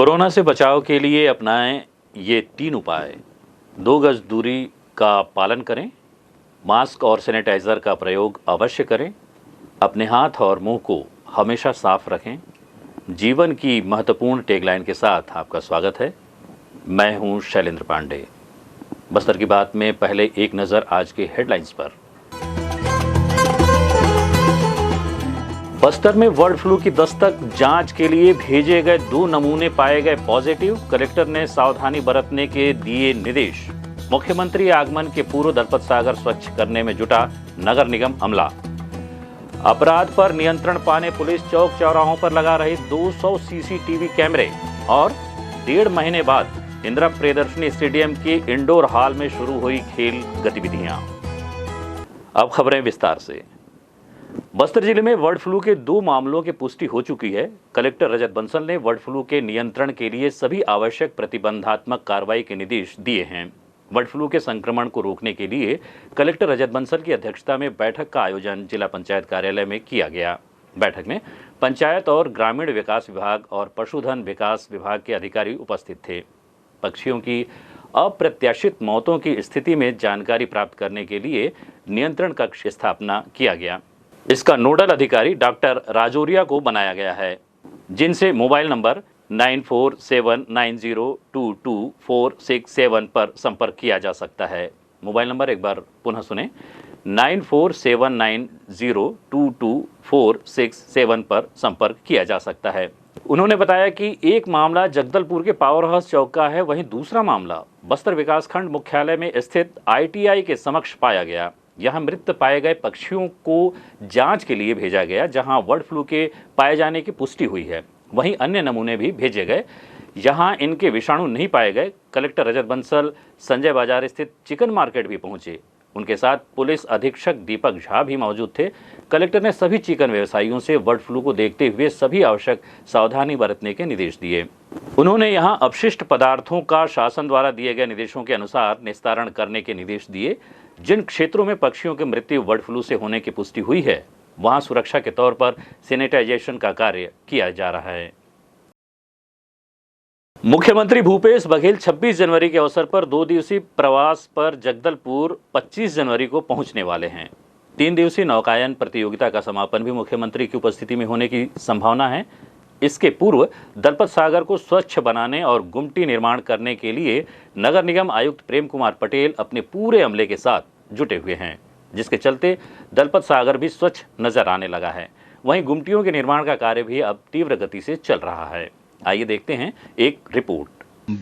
Corona से बचाव के लिए अपनाएं ये 3 उपाय। 2 गज दूरी का पालन करें, मास्क और सैनिटाइजर का प्रयोग अवश्य करें, अपने हाथ और मुंह को हमेशा साफ रखें। जीवन की महत्वपूर्ण टैगलाइन के साथ आपका स्वागत है। मैं हूं शैलेंद्र पांडे। बस्तर की बात में पहले एक नज़र आज के हेडलाइंस पर। बस्तर में बर्ड फ्लू की दस्तक, जांच के लिए भेजे गए 2 नमूने पाए गए पॉजिटिव। कलेक्टर ने सावधानी बरतने के दिए निर्देश। मुख्यमंत्री आगमन के पूर्व दलपत सागर स्वच्छ करने में जुटा नगर निगम अमला। अपराध पर नियंत्रण पाने पुलिस चौक चौराहों पर लगा रही 200 सीसीटीवी कैमरे। और 1.5 महीने बाद इंदिरा प्रियदर्शनी स्टेडियम के इंडोर हॉल में शुरू हुई खेल गतिविधियां। अब खबरें विस्तार से। बस्तर जिले में बर्ड फ्लू के 2 मामलों की पुष्टि हो चुकी है। कलेक्टर रजत बंसल ने बर्ड फ्लू के नियंत्रण के लिए सभी आवश्यक प्रतिबंधात्मक कार्रवाई के निर्देश दिए हैं। बर्ड फ्लू के संक्रमण को रोकने के लिए कलेक्टर रजत बंसल की अध्यक्षता में बैठक का आयोजन जिला पंचायत कार्यालय में किया गया। बैठक में पंचायत और ग्रामीण विकास विभाग और पशुधन विकास विभाग के अधिकारी उपस्थित थे। पक्षियों की अप्रत्याशित मौतों की स्थिति में जानकारी प्राप्त करने के लिए नियंत्रण कक्ष स्थापना किया गया। इसका नोडल अधिकारी डॉक्टर राजौरिया को बनाया गया है, जिनसे मोबाइल नंबर 9479022467 पर संपर्क किया जा सकता है। मोबाइल नंबर एक बार पुनः सुने, 9479022467 पर संपर्क किया जा सकता है। उन्होंने बताया कि एक मामला जगदलपुर के पावर हाउस चौक का है, वहीं दूसरा मामला बस्तर विकासखंड मुख्यालय में स्थित ITI के समक्ष पाया गया। यहां मृत पाए गए पक्षियों को जांच के लिए भेजा गया, जहां बर्ड फ्लू के पाए जाने की पुष्टि हुई है। वहीं अन्य नमूने भी भेजे गए, जहां इनके विषाणु नहीं पाए गए। कलेक्टर रजत बंसल संजय बाजार स्थित चिकन मार्केट भी पहुंचे। उनके साथ पुलिस अधीक्षक दीपक झा भी मौजूद थे। कलेक्टर ने सभी चिकन व्यवसायियों से बर्ड फ्लू को देखते हुए सभी आवश्यक सावधानी बरतने के निर्देश दिए। उन्होंने यहां अपशिष्ट पदार्थों का शासन द्वारा दिए गए निर्देशों के अनुसार निस्तारण करने के निर्देश दिए। जिन क्षेत्रों में पक्षियों की मृत्यु बर्ड फ्लू से होने की पुष्टि हुई है, वहां सुरक्षा के तौर पर सैनिटाइजेशन का कार्य किया जा रहा है। मुख्यमंत्री भूपेश बघेल 26 जनवरी के अवसर पर 2 दिवसीय प्रवास पर जगदलपुर 25 जनवरी को पहुंचने वाले हैं। 3 दिवसीय नौकायन प्रतियोगिता का समापन भी मुख्यमंत्री की उपस्थिति में होने की संभावना है। इसके पूर्व दलपत सागर को स्वच्छ बनाने और गुमटी निर्माण करने के लिए नगर निगम आयुक्त प्रेम कुमार पटेल अपने पूरे अमले के साथ जुटे हुए हैं, जिसके चलते दलपत सागर भी स्वच्छ नजर आने लगा है। वहीं गुमटियों के निर्माण का कार्य भी अब तीव्र गति से चल रहा है। आइए देखते हैं एक रिपोर्ट।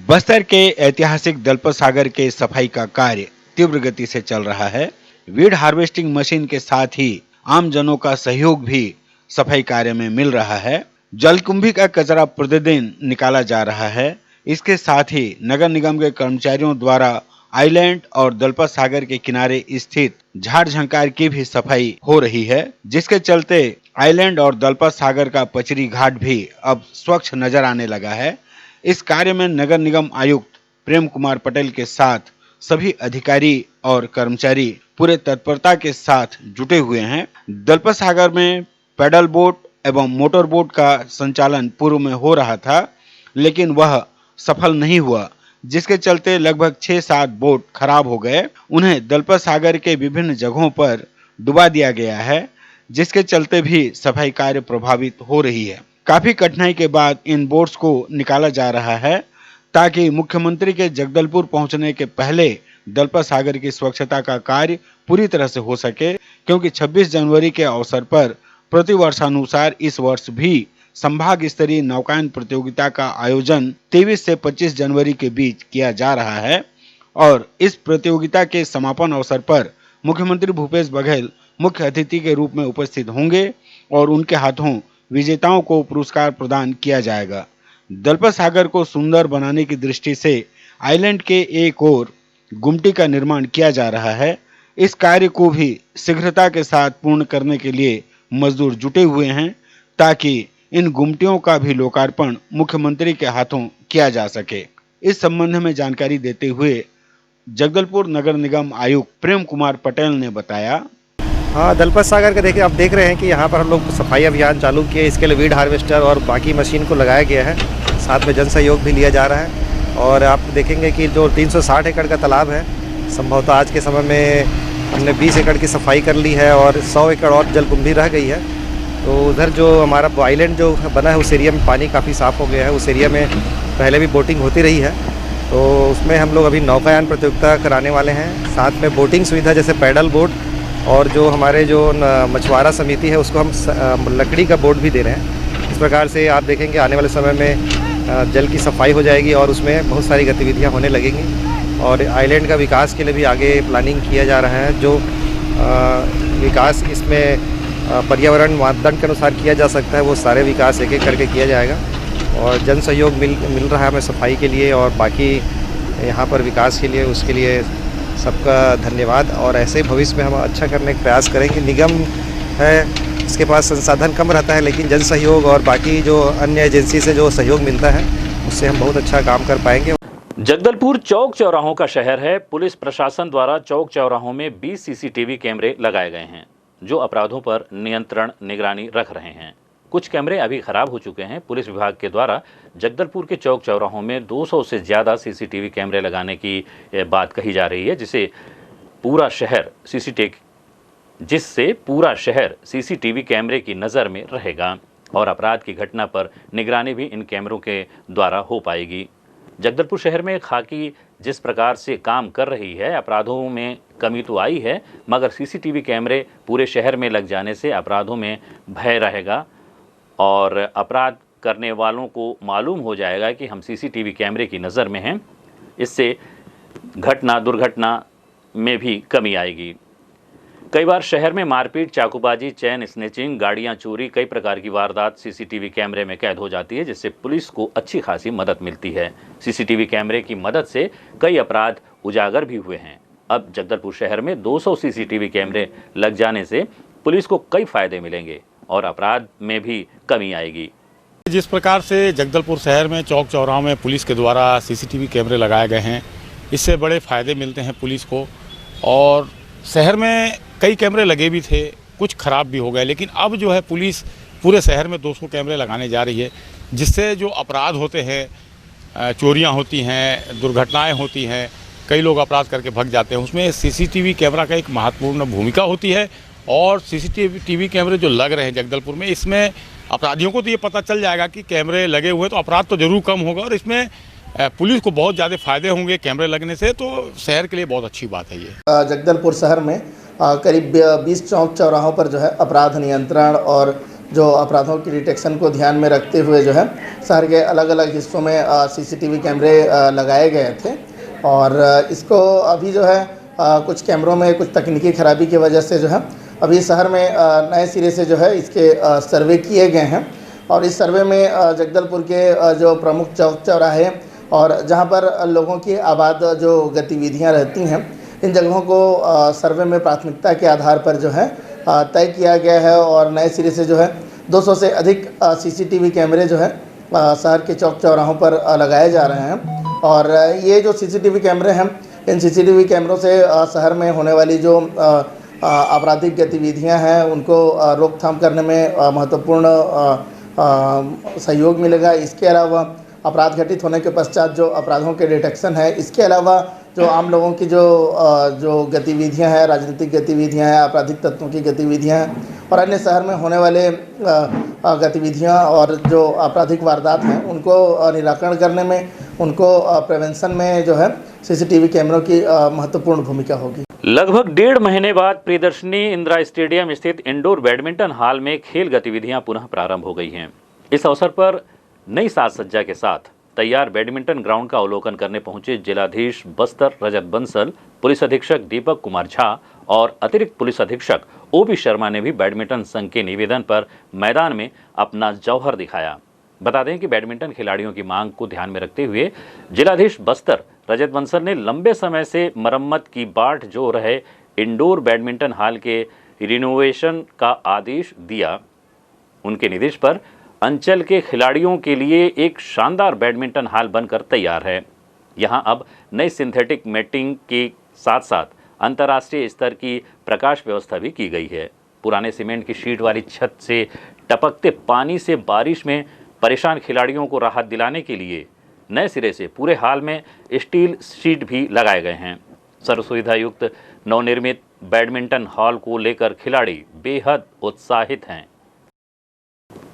बस्तर के ऐतिहासिक दलपत सागर के सफाई का कार्य तीव्र गति से चल रहा है। वीड हार्वेस्टिंग मशीन के साथ ही आम जनों का सहयोग भी सफाई कार्य में मिल रहा है। जलकुंभी का कचरा प्रतिदिन निकाला जा रहा है। इसके साथ ही नगर निगम के कर्मचारियों द्वारा आइलैंड और दलपत सागर के किनारे स्थित झाड़ झंकार की भी सफाई हो रही है, जिसके चलते आइलैंड और दलपत सागर का पचरी घाट भी अब स्वच्छ नजर आने लगा है। इस कार्य में नगर निगम आयुक्त प्रेम कुमार पटेल के साथ सभी अधिकारी और कर्मचारी पूरे तत्परता के साथ जुटे हुए हैं। दलपत सागर में पैडल बोट एवं मोटर बोट का संचालन पूर्व में हो रहा था, लेकिन वह सफल नहीं हुआ, जिसके चलते लगभग 6-7 बोट खराब हो गए। उन्हें दलपत सागर के विभिन्न जगहों पर डुबा दिया गया है, जिसके चलते भी सफाई कार्य प्रभावित हो रही है। काफी कठिनाई के बाद इन बोट्स को निकाला जा रहा है, ताकि मुख्यमंत्री के जगदलपुर पहुंचने के पहले दलपत सागर की स्वच्छता का कार्य पूरी तरह से हो सके, क्योंकि 26 जनवरी के अवसर पर प्रतिवर्षानुसार इस वर्ष भी संभाग स्तरीय नौकायन प्रतियोगिता का आयोजन 23 से 25 जनवरी के बीच किया जा रहा है। और इस प्रतियोगिता के समापन अवसर पर मुख्यमंत्री भूपेश बघेल मुख्य अतिथि के रूप में उपस्थित होंगे और उनके हाथों विजेताओं को पुरस्कार प्रदान किया जाएगा। दलपत सागर को सुंदर बनाने की दृष्टि से आइलैंड के एक ओर गुमटी का निर्माण किया जा रहा है। इस कार्य को भी शीघ्रता के साथ पूर्ण करने के लिए मजदूर जुटे हुए हैं, ताकि इन गुमटियों का भी लोकार्पण मुख्यमंत्री के हाथों किया जा सके। इस संबंध में जानकारी देते हुए जगदलपुर नगर निगम आयुक्त प्रेम कुमार पटेल ने बताया, हाँ, दलपत सागर का देखिए, आप देख रहे हैं कि यहाँ पर हम लोग सफाई अभियान चालू किए। इसके लिए वीड हार्वेस्टर और बाकी मशीन को लगाया गया है। साथ में जन सहयोग भी लिया जा रहा है। और आप देखेंगे कि जो 360 एकड़ का तालाब है, संभवतः आज के समय में हमने 20 एकड़ की सफाई कर ली है और 100 एकड़ और जलकुंभी रह गई है। तो उधर जो हमारा आइलैंड जो बना है उस एरिया में पानी काफ़ी साफ़ हो गया है। उस एरिया में पहले भी बोटिंग होती रही है, तो उसमें हम लोग अभी नौकायान प्रतियोगिता कराने वाले हैं। साथ में बोटिंग सुविधा जैसे पैडल बोट, और जो हमारे जो मछुआरा समिति है उसको हम लकड़ी का बोट भी दे रहे हैं। इस प्रकार से आप देखेंगे आने वाले समय में जल की सफाई हो जाएगी और उसमें बहुत सारी गतिविधियाँ होने लगेंगी। और आइलैंड का विकास के लिए भी आगे प्लानिंग किया जा रहा है। जो विकास इसमें पर्यावरण मापदंड के अनुसार किया जा सकता है, वो सारे विकास एक एक करके किया जाएगा। और जन सहयोग मिल रहा है हमें सफाई के लिए और बाकी यहाँ पर विकास के लिए, उसके लिए सबका धन्यवाद। और ऐसे ही भविष्य में हम अच्छा करने का प्रयास करेंगे। निगम है, इसके पास संसाधन कम रहता है, लेकिन जन सहयोग और बाकी जो अन्य एजेंसी से जो सहयोग मिलता है उससे हम बहुत अच्छा काम कर पाएंगे। जगदलपुर चौक चौराहों का शहर है। पुलिस प्रशासन द्वारा चौक चौराहों में 20 सीसीटीवी कैमरे लगाए गए हैं जो अपराधों पर नियंत्रण निगरानी रख रहे हैं। कुछ कैमरे अभी खराब हो चुके हैं। पुलिस विभाग के द्वारा जगदलपुर के चौक चौराहों में 200 से ज़्यादा सीसीटीवी कैमरे लगाने की बात कही जा रही है, जिससे पूरा शहर सीसीटीवी कैमरे की नज़र में रहेगा और अपराध की घटना पर निगरानी भी इन कैमरों के द्वारा हो पाएगी। जगदलपुर शहर में खाकी जिस प्रकार से काम कर रही है, अपराधों में कमी तो आई है, मगर सीसीटीवी कैमरे पूरे शहर में लग जाने से अपराधों में भय रहेगा और अपराध करने वालों को मालूम हो जाएगा कि हम सीसीटीवी कैमरे की नज़र में हैं। इससे दुर्घटना में भी कमी आएगी। कई बार शहर में मारपीट, चाकूबाजी, चैन स्नेचिंग, गाड़ियां चोरी, कई प्रकार की वारदात सीसीटीवी कैमरे में कैद हो जाती है, जिससे पुलिस को अच्छी खासी मदद मिलती है। सीसीटीवी कैमरे की मदद से कई अपराध उजागर भी हुए हैं। अब जगदलपुर शहर में 200 सीसीटीवी कैमरे लग जाने से पुलिस को कई फायदे मिलेंगे और अपराध में भी कमी आएगी। जिस प्रकार से जगदलपुर शहर में चौक चौराहों में पुलिस के द्वारा सीसीटीवी कैमरे लगाए गए हैं, इससे बड़े फ़ायदे मिलते हैं पुलिस को। और शहर में कई कैमरे लगे भी थे, कुछ ख़राब भी हो गए, लेकिन अब जो है पुलिस पूरे शहर में 200 कैमरे लगाने जा रही है, जिससे जो अपराध होते हैं, चोरियां होती हैं, दुर्घटनाएं होती हैं, कई लोग अपराध करके भाग जाते हैं, उसमें सीसीटीवी कैमरा का एक महत्वपूर्ण भूमिका होती है। और सीसीटीवी कैमरे जो लग रहे हैं जगदलपुर में, इसमें अपराधियों को तो ये पता चल जाएगा कि कैमरे लगे हुए, तो अपराध तो ज़रूर कम होगा और इसमें पुलिस को बहुत ज़्यादा फ़ायदे होंगे कैमरे लगने से। तो शहर के लिए बहुत अच्छी बात है ये। जगदलपुर शहर में करीब 20 चौक चौराहों पर जो है अपराध नियंत्रण और जो अपराधों की डिटेक्शन को ध्यान में रखते हुए जो है शहर के अलग अलग हिस्सों में सीसीटीवी कैमरे लगाए गए थे। और इसको अभी जो है कुछ कैमरों में कुछ तकनीकी खराबी की वजह से जो है अभी शहर में नए सिरे से जो है इसके सर्वे किए गए हैं। और इस सर्वे में जगदलपुर के जो प्रमुख चौक चौराहे और जहां पर लोगों की आबाद जो गतिविधियां रहती हैं, इन जगहों को सर्वे में प्राथमिकता के आधार पर जो है तय किया गया है। और नए सिरे से जो है 200 से अधिक सीसीटीवी कैमरे जो है शहर के चौक चौराहों पर लगाए जा रहे हैं। और ये जो सीसीटीवी कैमरे हैं, इन सीसीटीवी कैमरों से शहर में होने वाली जो आपराधिक गतिविधियां हैं उनको रोकथाम करने में महत्वपूर्ण सहयोग मिलेगा। इसके अलावा अपराध घटित होने के पश्चात जो अपराधों के डिटेक्शन है, इसके अलावा जो आम लोगों की जो गतिविधियां हैं, राजनीतिक गतिविधियां हैं, आपराधिक तत्वों की गतिविधियां हैं और अन्य शहर में होने वाले गतिविधियां और जो आपराधिक वारदात हैं उनको निराकरण करने में, उनको प्रिवेंशन में जो है सीसीटीवी कैमरों की महत्वपूर्ण भूमिका होगी। लगभग 1.5 महीने बाद प्रियदर्शनी इंदिरा स्टेडियम स्थित इंडोर बैडमिंटन हॉल में खेल गतिविधियां पुनः प्रारंभ हो गई हैं। इस अवसर पर नई साज सज्जा के साथ तैयार बैडमिंटन ग्राउंड का अवलोकन करने पहुंचे जिलाधीश बस्तर रजत बंसल, पुलिस अधीक्षक दीपक कुमार झा और अतिरिक्त पुलिस अधीक्षक ओपी शर्मा ने भी बैडमिंटन संघ के निवेदन पर मैदान में अपना जौहर दिखाया। बता दें कि बैडमिंटन खिलाड़ियों की मांग को ध्यान में रखते हुए जिलाधीश बस्तर रजत बंसल ने लंबे समय से मरम्मत की बाट जो रहे इंडोर बैडमिंटन हॉल के रिनोवेशन का आदेश दिया। उनके निर्देश पर अंचल के खिलाड़ियों के लिए एक शानदार बैडमिंटन हॉल बनकर तैयार है। यहां अब नई सिंथेटिक मैटिंग के साथ साथ अंतर्राष्ट्रीय स्तर की प्रकाश व्यवस्था भी की गई है। पुराने सीमेंट की शीट वाली छत से टपकते पानी से बारिश में परेशान खिलाड़ियों को राहत दिलाने के लिए नए सिरे से पूरे हाल में स्टील शीट भी लगाए गए हैं। सर्व सुविधा युक्त नवनिर्मित बैडमिंटन हॉल को लेकर खिलाड़ी बेहद उत्साहित हैं।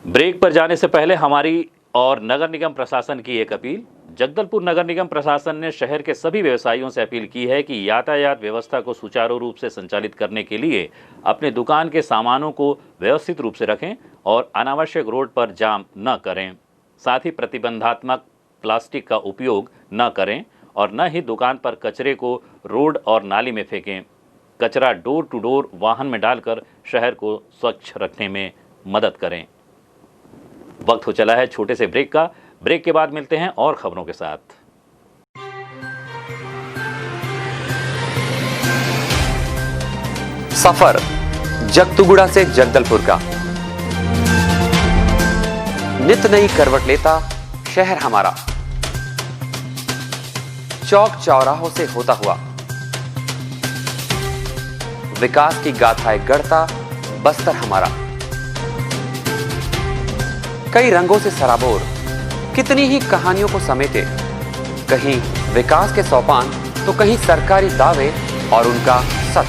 ब्रेक पर जाने से पहले हमारी और नगर निगम प्रशासन की एक अपील। जगदलपुर नगर निगम प्रशासन ने शहर के सभी व्यवसायियों से अपील की है कि यातायात व्यवस्था को सुचारू रूप से संचालित करने के लिए अपने दुकान के सामानों को व्यवस्थित रूप से रखें और अनावश्यक रोड पर जाम न करें। साथ ही प्रतिबंधात्मक प्लास्टिक का उपयोग न करें और न ही दुकान पर कचरे को रोड और नाली में फेंकें। कचरा डोर टू डोर वाहन में डालकर शहर को स्वच्छ रखने में मदद करें। वक्त हो चला है छोटे से ब्रेक का। ब्रेक के बाद मिलते हैं और खबरों के साथ। सफर जगतुगुड़ा से जगदलपुर का नित नई करवट लेता शहर हमारा, चौक चौराहों से होता हुआ विकास की गाथाएं गढ़ता बस्तर हमारा। कई रंगों से सराबोर कितनी ही कहानियों को समेटे, कहीं विकास के सोपान तो कहीं सरकारी दावे और उनका सच।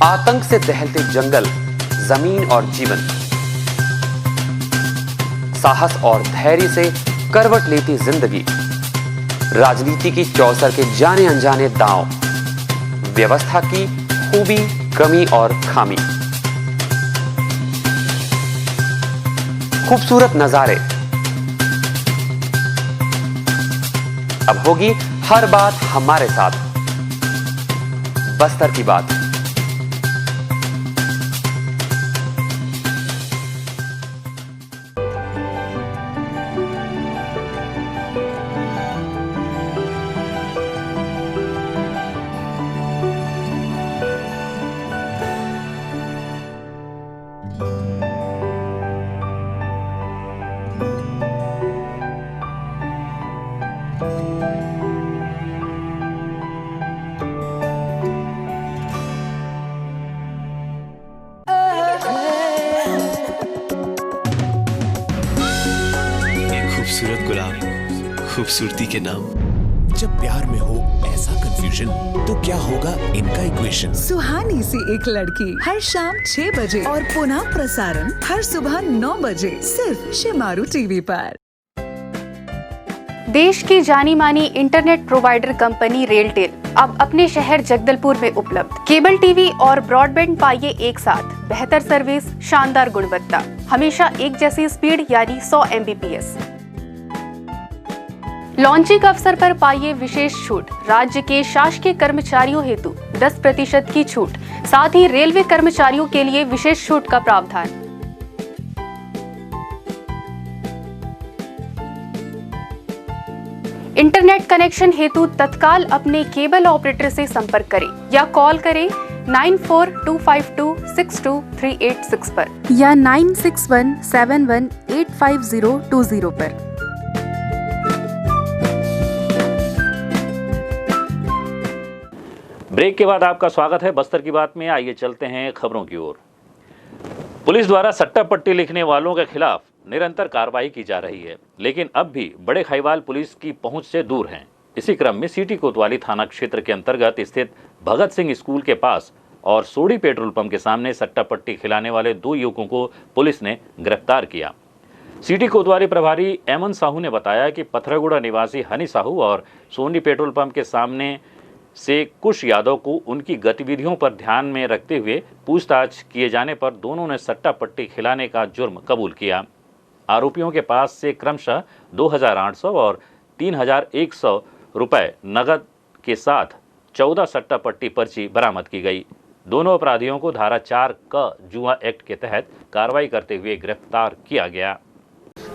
आतंक से दहलते जंगल, जमीन और जीवन, साहस और धैर्य से करवट लेती जिंदगी, राजनीति की चौसर के जाने अनजाने दांव, व्यवस्था की खूबी, कमी और खामी, खूबसूरत नजारे। अब होगी हर बात हमारे साथ, बस्तर की बात। खूबसूरत गुलाब, खूबसूरती के नाम। जब प्यार में हो ऐसा कंफ्यूजन, तो क्या होगा इनका इक्वेशन। सुहानी सी एक लड़की हर शाम 6 बजे और पुनः प्रसारण हर सुबह 9 बजे सिर्फ शिमारू टीवी पर। देश की जानी मानी इंटरनेट प्रोवाइडर कंपनी रेलटेल अब अपने शहर जगदलपुर में उपलब्ध। केबल टीवी और ब्रॉडबैंड पाइए एक साथ, बेहतर सर्विस, शानदार गुणवत्ता, हमेशा एक जैसी स्पीड यानी 100 Mbps। लॉन्चिंग अवसर पर पाइए विशेष छूट, राज्य के शासकीय कर्मचारियों हेतु 10% की छूट, साथ ही रेलवे कर्मचारियों के लिए विशेष छूट का प्रावधान। इंटरनेट कनेक्शन हेतु तत्काल अपने केबल ऑपरेटर से संपर्क करें या कॉल करें 9425262386 पर या 9617185020 पर। ब्रेक के बाद आपका स्वागत है बस्तर की बात में। आइए चलते हैं खबरों की ओर। पुलिस द्वारा सट्टा पट्टी लिखने वालों के खिलाफ निरंतर कार्रवाई की जा रही है, लेकिन अब भी बड़े खैवाल पुलिस की पहुंच से दूर हैं। इसी क्रम में सिटी कोतवाली थाना क्षेत्र के अंतर्गत स्थित भगत सिंह स्कूल के पास और सोडी पेट्रोल पंप के सामने सट्टा पट्टी खिलाने वाले 2 युवकों को पुलिस ने गिरफ्तार किया। सिटी कोतवाली प्रभारी एमन साहू ने बताया कि पथरागुड़ा निवासी हनी साहू और सोनी पेट्रोल पंप के सामने से कुश यादव को उनकी गतिविधियों पर ध्यान में रखते हुए पूछताछ किए जाने पर दोनों ने सट्टा पट्टी खिलाने का जुर्म कबूल किया। आरोपियों के पास से क्रमशः 2,800 और 3,100 रुपए नगद के साथ 14 सट्टा पट्टी पर्ची बरामद की गई। दोनों अपराधियों को धारा 4 क जुआ एक्ट के तहत कार्रवाई करते हुए गिरफ्तार किया गया।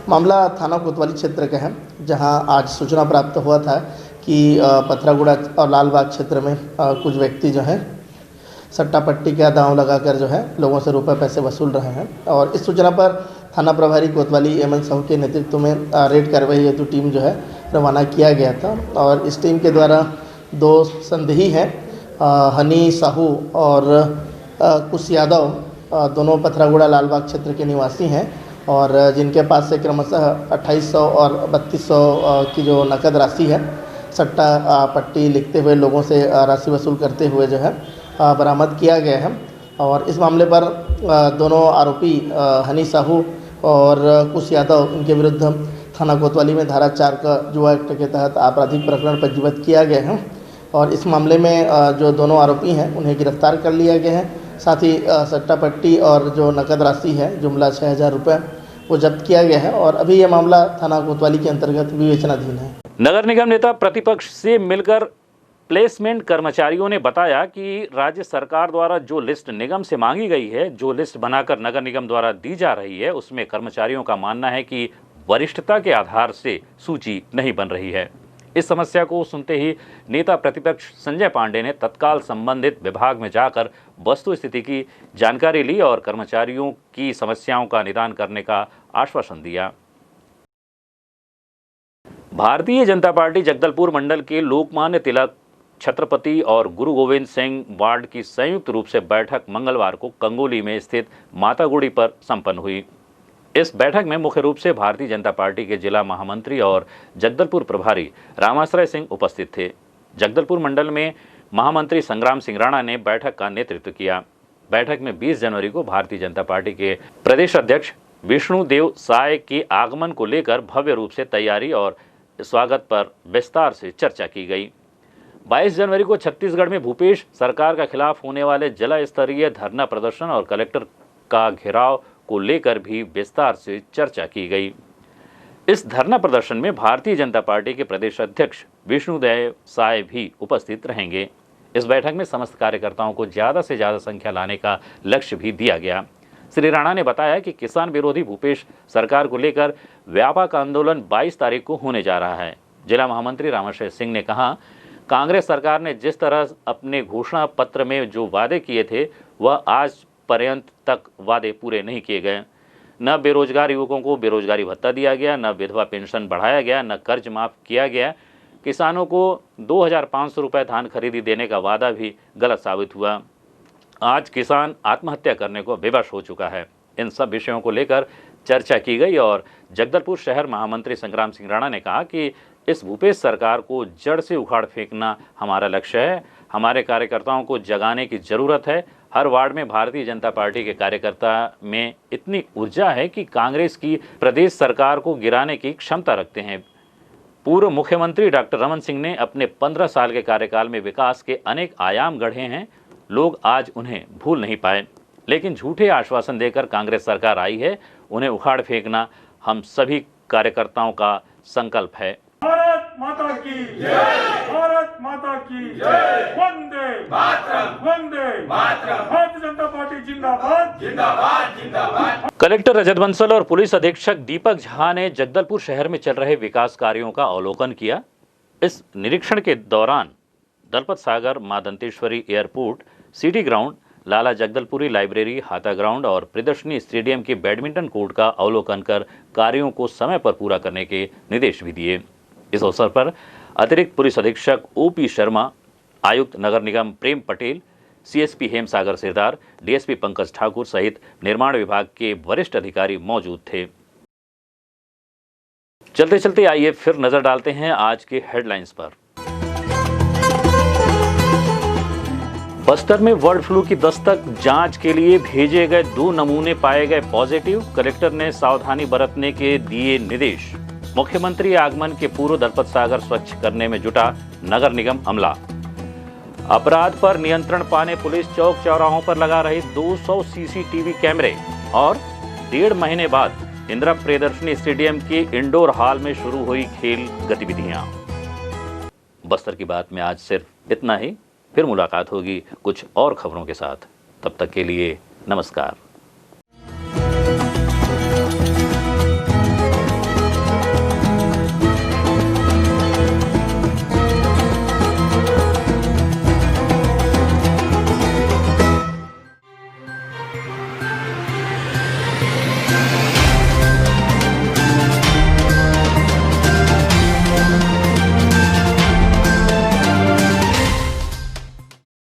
मामला थाना कोतवाली क्षेत्र का है, जहां आज सूचना प्राप्त हुआ था कि पथरागुड़ा और लालबाग क्षेत्र में कुछ व्यक्ति जो हैं सट्टा पट्टी का दांव लगाकर जो है लोगों से रुपए पैसे वसूल रहे हैं। और इस सूचना पर थाना प्रभारी कोतवाली एमन साहू के नेतृत्व में रेड कार्रवाई हेतु टीम जो है रवाना किया गया था। और इस टीम के द्वारा 2 संदेही हैं हनी साहू और कुश यादव दोनों पथरागुड़ा लालबाग क्षेत्र के निवासी हैं और जिनके पास से क्रमशः 2800 और 3200 की जो नकद राशि है सट्टा पट्टी लिखते हुए लोगों से राशि वसूल करते हुए जो है बरामद किया गया है। और इस मामले पर दोनों आरोपी हनी साहू और कुश यादव इनके विरुद्ध थाना कोतवाली में धारा 4 का जुआ एक्ट के तहत आपराधिक प्रकरण पंजीबद्ध किया गया है और इस मामले में जो दोनों आरोपी हैं उन्हें गिरफ्तार कर लिया गया है। साथ ही सट्टा पट्टी और जो नकद राशि है जुमला 6000 रुपये वो जब्त किया गया है और अभी यह मामला थाना कोतवाली के अंतर्गत विवेचनाधीन है। नगर निगम नेता प्रतिपक्ष से मिलकर प्लेसमेंट कर्मचारियों ने बताया कि राज्य सरकार द्वारा जो लिस्ट निगम से मांगी गई है, जो लिस्ट बनाकर नगर निगम द्वारा दी जा रही है, उसमें कर्मचारियों का मानना है कि वरिष्ठता के आधार से सूची नहीं बन रही है। इस समस्या को सुनते ही नेता प्रतिपक्ष संजय पांडे ने तत्काल संबंधित विभाग में जाकर वस्तु स्थिति की जानकारी ली और कर्मचारियों की समस्याओं का निदान करने का आश्वासन दिया। भारतीय जनता पार्टी जगदलपुर मंडल के लोकमान्य तिलक, छत्रपति और गुरु गोविंद सिंह वार्ड की संयुक्त रूप से बैठक मंगलवार को कंगोली में स्थित मातागुड़ी पर संपन्न हुई। इस बैठक में मुख्य रूप से भारतीय जनता पार्टी के जिला महामंत्री और जगदलपुर प्रभारी रामाश्रय सिंह उपस्थित थे। जगदलपुर मंडल में महामंत्री संग्राम सिंह राणा ने बैठक का नेतृत्व किया। बैठक में 20 जनवरी को भारतीय जनता पार्टी के प्रदेश अध्यक्ष विष्णुदेव साय के आगमन को लेकर भव्य रूप से तैयारी और स्वागत पर विस्तार से चर्चा की गई। 22 जनवरी को छत्तीसगढ़ में भूपेश सरकार के खिलाफ होने वाले जिला स्तरीय धरना प्रदर्शन और कलेक्टर का घेराव को लेकर भी विस्तार से चर्चा की गई। इस धरना प्रदर्शन में भारतीय जनता पार्टी के प्रदेश अध्यक्ष विष्णुदेव साय भी उपस्थित रहेंगे। इस बैठक में समस्त कार्यकर्ताओं को ज़्यादा से ज़्यादा संख्या लाने का लक्ष्य भी दिया गया। श्री राणा ने बताया कि किसान विरोधी भूपेश सरकार को लेकर व्यापक आंदोलन 22 तारीख को होने जा रहा है। जिला महामंत्री रामाश्रय सिंह ने कहा, कांग्रेस सरकार ने जिस तरह अपने घोषणा पत्र में जो वादे किए थे वह आज पर्यंत तक वादे पूरे नहीं किए गए। न बेरोजगार युवकों को बेरोजगारी भत्ता दिया गया, न विधवा पेंशन बढ़ाया गया, न कर्ज माफ किया गया। किसानों को 2500 रुपये धान खरीदी देने का वादा भी गलत साबित हुआ। आज किसान आत्महत्या करने को विवश हो चुका है। इन सब विषयों को लेकर चर्चा की गई और जगदलपुर शहर महामंत्री संग्राम सिंह राणा ने कहा कि इस भूपेश सरकार को जड़ से उखाड़ फेंकना हमारा लक्ष्य है। हमारे कार्यकर्ताओं को जगाने की जरूरत है। हर वार्ड में भारतीय जनता पार्टी के कार्यकर्ता में इतनी ऊर्जा है कि कांग्रेस की प्रदेश सरकार को गिराने की क्षमता रखते हैं। पूर्व मुख्यमंत्री डॉक्टर रमन सिंह ने अपने 15 साल के कार्यकाल में विकास के अनेक आयाम गढ़े हैं। लोग आज उन्हें भूल नहीं पाए, लेकिन झूठे आश्वासन देकर कांग्रेस सरकार आई है। उन्हें उखाड़ फेंकना हम सभी कार्यकर्ताओं का संकल्प है। भारत माता की जय, भारत माता की जय, वंदे मातरम, वंदे मातरम, भारतीय जनता पार्टी जिंदाबाद, जिंदाबाद, जिंदाबाद। कलेक्टर रजत बंसल और पुलिस अधीक्षक दीपक झा ने जगदलपुर शहर में चल रहे विकास कार्यों का अवलोकन किया। इस निरीक्षण के दौरान दलपत सागर, मां दंतेश्वरी एयरपोर्ट, सिटी ग्राउंड, लाला जगदलपुरी लाइब्रेरी, हाथा ग्राउंड और प्रियदर्शनी स्टेडियम के बैडमिंटन कोर्ट का अवलोकन कर कार्यों को समय पर पूरा करने के निर्देश भी दिए। इस अवसर पर अतिरिक्त पुलिस अधीक्षक ओपी शर्मा, आयुक्त नगर निगम प्रेम पटेल, सीएसपी हेमसागर सिरदार, डीएसपी पंकज ठाकुर सहित निर्माण विभाग के वरिष्ठ अधिकारी मौजूद थे। चलते चलते आइए फिर नजर डालते हैं आज के हेडलाइंस पर। बस्तर में बर्ड फ्लू की दस्तक, जांच के लिए भेजे गए 2 नमूने पाए गए पॉजिटिव, कलेक्टर ने सावधानी बरतने के दिए निर्देश। मुख्यमंत्री आगमन के पूर्व दलपत सागर स्वच्छ करने में जुटा नगर निगम अमला। अपराध पर नियंत्रण पाने पुलिस चौक चौराहों पर लगा रही 200 सीसीटीवी कैमरे और 1.5 महीने बाद इंदिरा प्रियदर्शनी स्टेडियम के इंडोर हॉल में शुरू हुई खेल गतिविधियां। बस्तर की बात में आज सिर्फ इतना ही। फिर मुलाकात होगी कुछ और खबरों के साथ। तब तक के लिए नमस्कार।